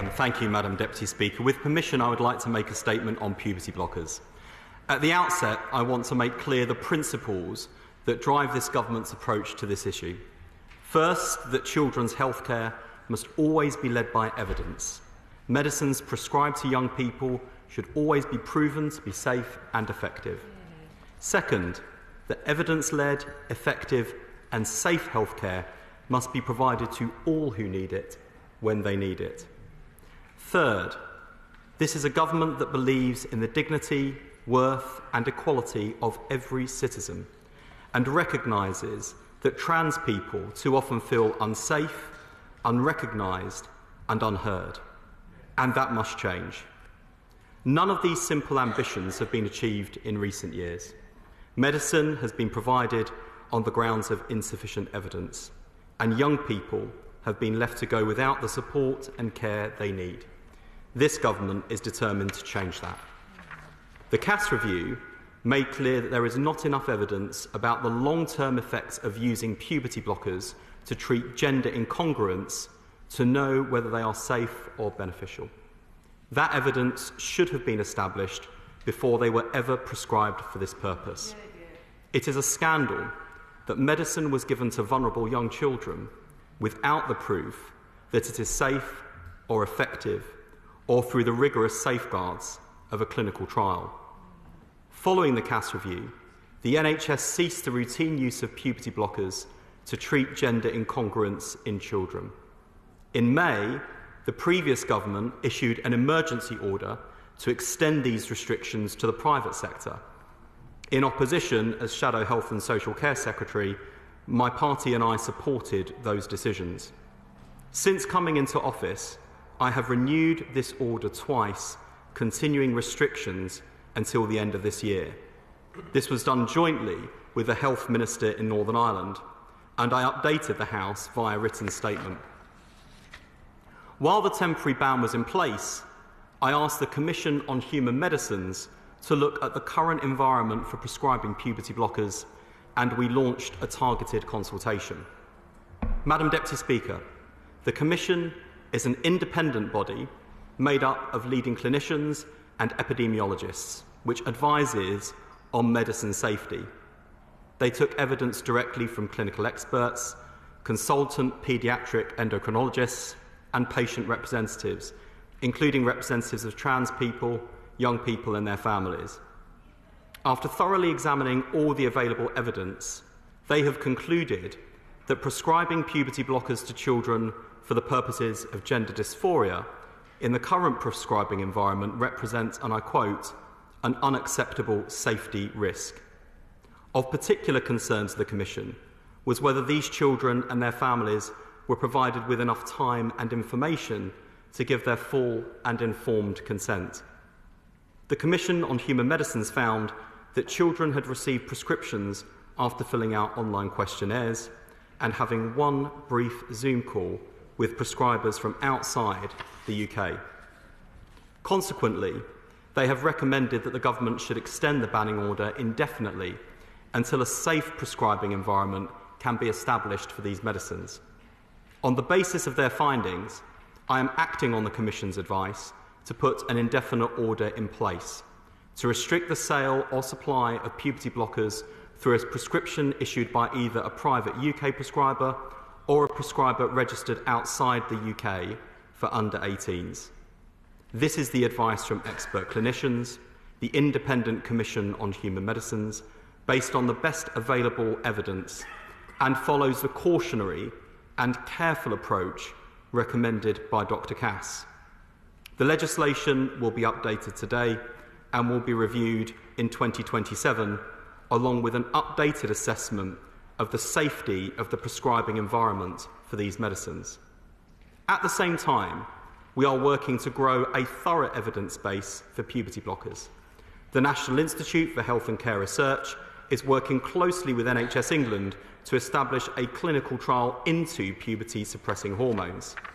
Thank you, Madam Deputy Speaker. With permission, I would like to make a statement on puberty blockers. At the outset, I want to make clear the principles that drive this government's approach to this issue. First, that children's healthcare must always be led by evidence. Medicines prescribed to young people should always be proven to be safe and effective. Second, that evidence-led, effective and safe healthcare must be provided to all who need it when they need it. Third, this is a government that believes in the dignity, worth and equality of every citizen and recognises that trans people too often feel unsafe, unrecognised and unheard. And that must change. None of these simple ambitions have been achieved in recent years. Medicine has been provided on the grounds of insufficient evidence, and young people have been left to go without the support and care they need. This government is determined to change that. The Cass review made clear that there is not enough evidence about the long-term effects of using puberty blockers to treat gender incongruence to know whether they are safe or beneficial. That evidence should have been established before they were ever prescribed for this purpose. It is a scandal that medicine was given to vulnerable young children without the proof that it is safe or effective or through the rigorous safeguards of a clinical trial. Following the Cass review, the NHS ceased the routine use of puberty blockers to treat gender incongruence in children. In May, the previous government issued an emergency order to extend these restrictions to the private sector. In opposition, as Shadow Health and Social Care Secretary, my party and I supported those decisions. Since coming into office, I have renewed this order twice, continuing restrictions until the end of this year. This was done jointly with the Health Minister in Northern Ireland, and I updated the House via written statement. While the temporary ban was in place, I asked the Commission on Human Medicines to look at the current environment for prescribing puberty blockers, and we launched a targeted consultation. Madam Deputy Speaker, the Commission is an independent body made up of leading clinicians and epidemiologists, which advises on medicine safety. They took evidence directly from clinical experts, consultant paediatric endocrinologists, and patient representatives, including representatives of trans people, young people and their families. After thoroughly examining all the available evidence, they have concluded that prescribing puberty blockers to children for the purposes of gender dysphoria in the current prescribing environment represents, and I quote, an unacceptable safety risk. Of particular concern to the Commission was whether these children and their families were provided with enough time and information to give their full and informed consent. The Commission on Human Medicines found that children had received prescriptions after filling out online questionnaires and having one brief Zoom call with prescribers from outside the UK. Consequently, they have recommended that the government should extend the banning order indefinitely until a safe prescribing environment can be established for these medicines. On the basis of their findings, I am acting on the Commission's advice to put an indefinite order in place to restrict the sale or supply of puberty blockers through a prescription issued by either a private UK prescriber or a prescriber registered outside the UK for under 18s. This is the advice from expert clinicians, the Independent Commission on Human Medicines, based on the best available evidence, and follows the cautionary and careful approach recommended by Dr. Cass. The legislation will be updated today and will be reviewed in 2027, along with an updated assessment of the safety of the prescribing environment for these medicines. At the same time, we are working to grow a thorough evidence base for puberty blockers. The National Institute for Health and Care Research is working closely with NHS England to establish a clinical trial into puberty-suppressing hormones.